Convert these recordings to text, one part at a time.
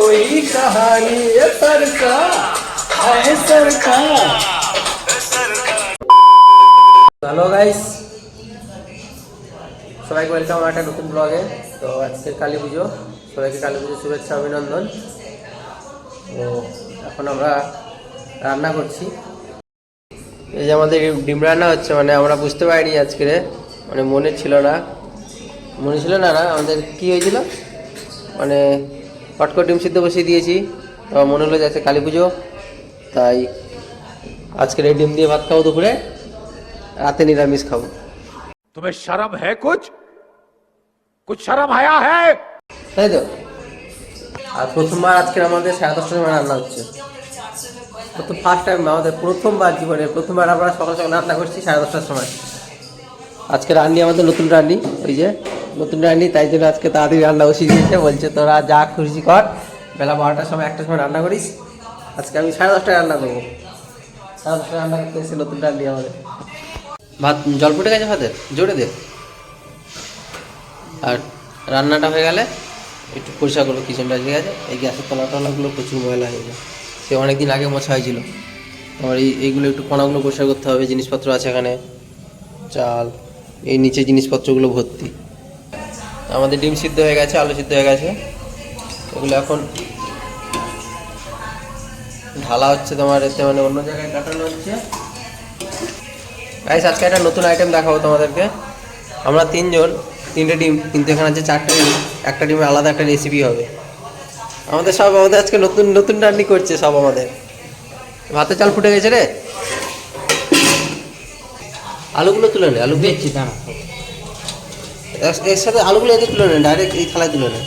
कोई कहानी है सरकार है सरकार। হ্যালো গাইস, সবাইকে ওয়েলকাম আমার একটা নতুন ব্লগে। তো আজকে কালী পুজো, সবাইকে কালী পুজোর শুভেচ্ছা অভিনন্দন। তো এখন আমরা রান্না করছি। এই যে আমাদের ডিম রান্না হচ্ছে, মানে আমরা বুঝতে পারিনি আজকে, মানে মনে ছিল না আমাদের কি হয়েছিল, মানে হটকট ডিম সিদ্ধ বসিয়ে দিয়েছি। তো মনে হলো যে আজকে কালী পুজো, তাই আজকের এই ডিম দিয়ে ভাত খাবো, দুপুরে রাতে নিরামিষ খাবো। तुम्हें शर्म है? कुछ शर्म आया है? তাই তো। আর প্রথমবার আজকে আমাদের 10:30টার সময় রান্না হচ্ছে। প্রথম ফার্স্ট টাইম আমাদের, প্রথমবার জীবনে প্রথমবার আমরা সকাল সকাল রান্না করছি 10:30টার সময়। আজকে রান্নি আমাদের নতুন রান্নি, ওই যে নতুন রান্নি, তাই জন্য আজকে তাড়াতাড়ি রান্না বসিয়ে দিয়েছে। বলছে তোরা যা খুশি কর, বেলা 12টার সময় 1টার সময় রান্না করিস। আজকে আমি 10:30টায় রান্না করবো। 10:30টায় রান্না করতে এসে নতুন রান্নি আমাদের। ভাত জল ফুটে গেছে, ভাতের জোরে দে। আর রান্নাটা হয়ে গেলে একটু পরিষ্কার করবো কিচেনটা, ঠিক আছে? এই গ্যাসের তলাগুলো প্রচুর ময়লা হয়ে যায়, সে অনেক দিন আগে মোছা হয়েছিল। আমার এইগুলো একটু কণাগুলো পরিষ্কার করতে হবে। জিনিসপত্র আছে এখানে, চাল, এই নিচে জিনিসপত্রগুলো ভর্তি। আমাদের ডিম সিদ্ধ হয়ে গেছে, আলু সিদ্ধ হয়ে গেছে, এগুলো এখন ঢালা হচ্ছে তোমার এতে, মানে অন্য জায়গায় কাটানো হচ্ছে। গাইস, আজকে একটা নতুন আইটেম দেখাবো তোমাদেরকে। আমরা তিনটে ডিম, কিন্তু এখানে আছে 4টে ডিম। একটা ডিমের আলাদা একটা রেসিপি হবে। আমাদের আজকে নতুন রান্নি করছে সব আমাদের। ভাতে চাল ফুটে গেছে রে, আলুগুলো তুলে নে। আলু দিয়েছি না, এর সাথে আলুগুলো এতে তুলে নে, ডাইরেক্ট এই থালায় তুলে নে।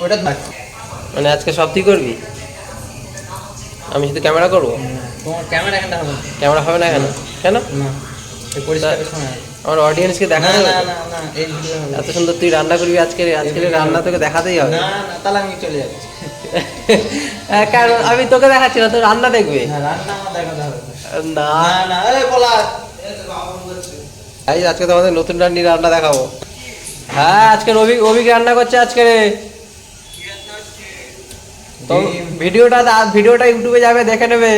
ওটা মানে আজকে সব তুই করবি, আমি শুধু ক্যামেরা করবো? ক্যামেরা হবে না? কেন? আমার অডিয়েন্সকে দেখাতে হবে। এত সুন্দর তুই রান্না করবি আজকে রান্না তোকে দেখাতেই হবে। তাহলে আমি চলে যাচ্ছি। কারণ আমি তোকে দেখাচ্ছি না, তোর রান্না দেখবে না। আজকে তোমাদের নতুন রান্না দেখাবো। হ্যাঁ, আজকে অভিক রান্না করছে আজকে। তো ভিডিওটা ইউটিউবে যাবে, দেখে নেবে।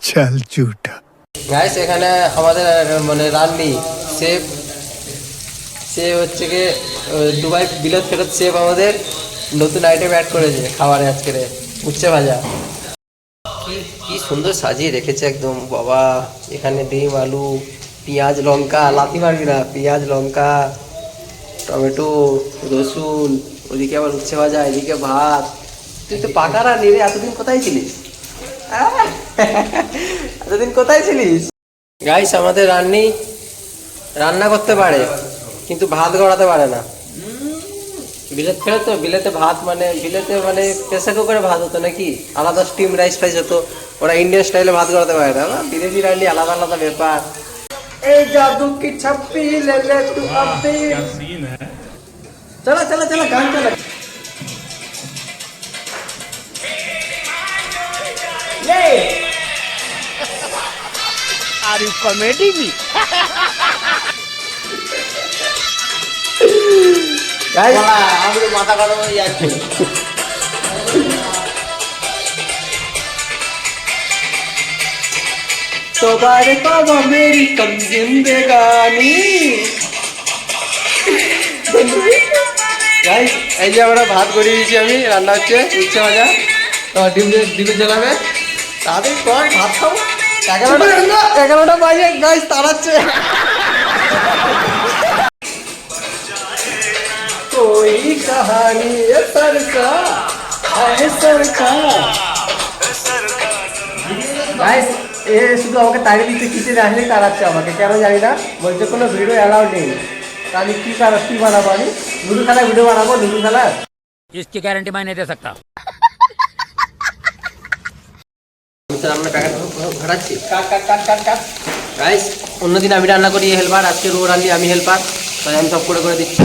চল ঝুটা। গাইস, এখানে আমাদের মানে রান্নি শেফ হচ্ছে কি দুবাই বিলত ফেরত শেফ আমাদের নতুন আইটেম অ্যাড করেছে খাবারে আজকে, উচ্ছে ভাজা। কি সুন্দর সাজিয়ে রেখেছে একদম বাবা। এখানে ডিম, আলু, পেঁয়াজ, লঙ্কা, লাথি মারবি না, পেঁয়াজ, লঙ্কা, টমেটো, রসুন, ওদিকে আবার উচ্ছে ভাজা, এদিকে ভাত। তুই তো পাকা রান্নি রে, এতদিন কোথায় ছিলিস? গাইস, আমাদের রান্না করতে পারে, কিন্তু ভাত গড়াতে পারে না। বিলেত ফেলে তো, বিলেতে ভাত মানে প্রেসার কুকারে ভাত হতো নাকি, আলাদা স্টিম রাইস হতো। ওরা ইন্ডিয়ান স্টাইলে ভাত গড়াতে পারে না। বিদেশি রান্নি আলাদা আলাদা ব্যাপার। এই জাদু কি ছাপ্পি লে লে তু আব্বি। চলা গান চলা। Are you comedy me? মাথা গরম হয়ে যাচ্ছে। তোমারে পাবো মেরি কম জিন্দেগানি। গাইস, এই যে আমরা ভাত গড়িয়ে দিয়েছি, আমি রান্না হচ্ছে উচ্ছে ভাজা। তোমার ডিমে জ্বালাবে, তাদের কর ভাত খাবো। 11টা বাজে গাইস, তাড়াচ্ছে। कोई कहानी है सरकार है सरकार। गाइस, এ শুধু আমাকে তাড়িয়ে দিচ্ছে, কিচেনে আসলে তাড়াচ্ছে আমাকে, কেন জানি না। বলছে কোনো ভিডিও অ্যালাউ নেই। আমি কি বানাবো? আমি লুডু খেলায় ভিডিও বানাবো, লুডু খেলা। इसकी गारंटी मैं नहीं दे सकता। রান্না প্যাকেট ঘাটাচ্ছি। গাইস, অন্যদিন আমি রান্না করি হেল্পার, আজকে রান্নি আমি হেল্পার, তাই আমি সব করে দিচ্ছি।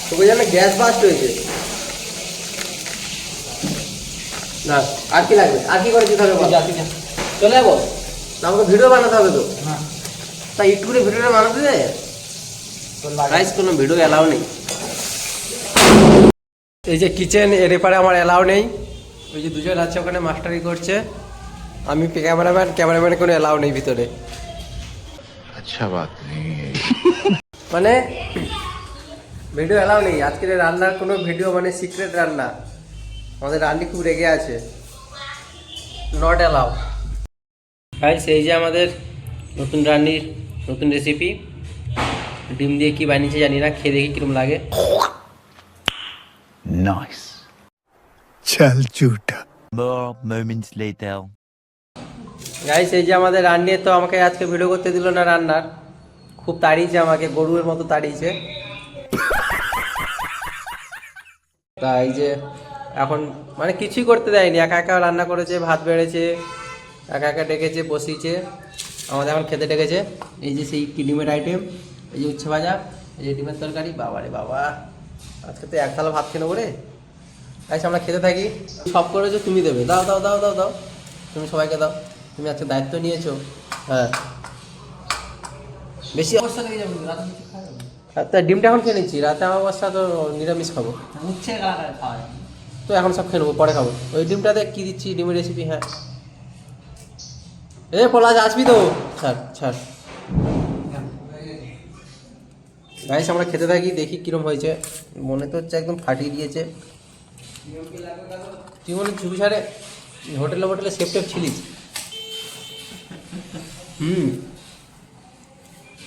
তোকে জানো গ্যাস বাস্ট হয়েছে না? আর কি লাগবে? আর কি করে দিতে হবে? চলে যাবো না, আমাকে ভিডিও বানাতে হবে তো। তাই একটু করে ভিডিওটা বানাতে দেয়। গাইস, কোনো ভিডিও অ্যালাউ নেই। এই যে কিচেন এর এপারে আমার অ্যালাউ নেই, ওই যে দুজন আছে ওখানে মাস্টারি করছে, আমি ক্যামেরাম্যানের কোনো অ্যালাউ নেই ভিতরে। अच्छा बात नहीं है। মানে ভিডিও অ্যালাউ নেই আজকের এই রান্নার কোনো ভিডিও, মানে সিক্রেট রান্না। আমাদের রান্নি খুব রেগে আছে, নট অ্যালাউ। গাইস এই যে আমাদের নতুন রান্নির নতুন রেসিপি, ডিম দিয়ে কি বানিয়েছে জানি না, খেয়ে দেখি কিরম লাগে। Nice. चल झूठा। More moments later. গাইস এই যে আমাদের রান্নি তো আমাকে আজকে ভিডিও করতে দিল না রান্নার, খুব তাড়িয়েছে আমাকে, গরুর মতো তাড়িয়েছে। তাই যে এখন মানে কিছুই করতে দেয়নি, একা একা রান্না করেছে, ভাত বেড়েছে, একা একা ডেকেছে, বসিয়েছে, আমাদের এখন খেতে ডেকেছে। এই যে সেই কি ডিমের আইটেম, এই যে উচ্ছে ভাজা, এই যে ডিমের তরকারি, বাবা রে বাবা, আজকে তো এক থালা ভাত খেয়ে নেবো রে। আচ্ছা আমরা খেতে থাকি। সব করেছো তুমি দেবে, দাও দাও দাও দাও দাও, তুমি সবাইকে দাও, তুমি আজকে দায়িত্ব নিয়েছো। হ্যাঁ বেশি অবস্থা লেগে যাবে, তা ডিমটা এখন খেয়ে নিচ্ছি, রাতে আমার অবস্থা তো নিরামিষ খাবো, উচ্ছে কালার খাওয়া যায়। তো এখন সব খেয়ে নেবো, পরে খাবো। ওই ডিমটাতে কি দিচ্ছি, ডিমের রেসিপি। হ্যাঁ এ পলাশ আসবি তো, ছাড় ছাড়। গাইস আমরা খেতে থাকি, দেখি কিরম হয়েছে। মনে তো হচ্ছে একদম ফাটিয়ে দিয়েছে। তুই মনে চুপি সারে হোটেলে সেফ টেপ ছিলিস।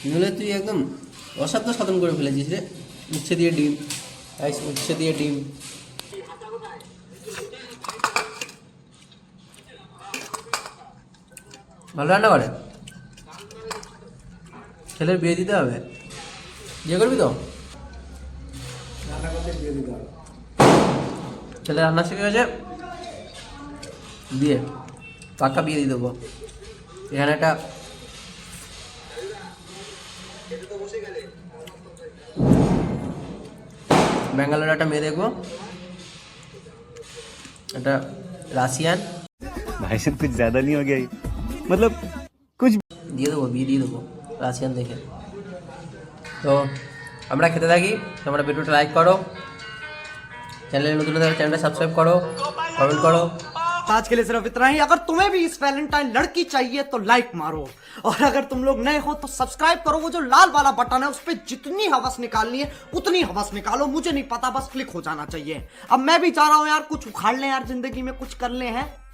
নইলে তুই একদম অসাধ্য সাধন করে ফেলেছিস রে। উচ্ছে দিয়ে ডিম, গাইস উচ্ছে দিয়ে ডিম। ভালো রান্না করে, ছেলের বিয়ে দিতে হবে। বিয়ে করবি তো? ছেলে রান্না শিখে গেছে, বিয়ে পাক্কা বিয়ে দিয়ে দেবো। এখানে একটা ব্যাঙ্গালোরে একটা মেয়ে দেখবো, একটা রাশিয়ান, भाई साहब कुछ ज्यादा नहीं हो गया ये? मतलब कुछ দিয়ে দেবো, বিয়ে দিয়ে দেবো রাশিয়ান দেখে। তো আমরা খেতে থাকি, তোমরা ভিডিওটা লাইক করো, চ্যানেলে নতুন হলে চ্যানেলটা সাবস্ক্রাইব করো, কমেন্ট করো। आज के लिए सिर्फ इतना ही। अगर तुम्हें भी इस वैलेंटाइन लड़की चाहिए तो लाइक मारो, और अगर तुम लोग नए हो तो सब्सक्राइब करो। वो जो लाल वाला बटन है उस पर जितनी हवस निकालनी है उतनी हवस निकालो, मुझे नहीं पता, बस क्लिक हो जाना चाहिए। अब मैं भी चाह रहा हूं यार कुछ उखाड़ लें यार, जिंदगी में कुछ कर ले हैं।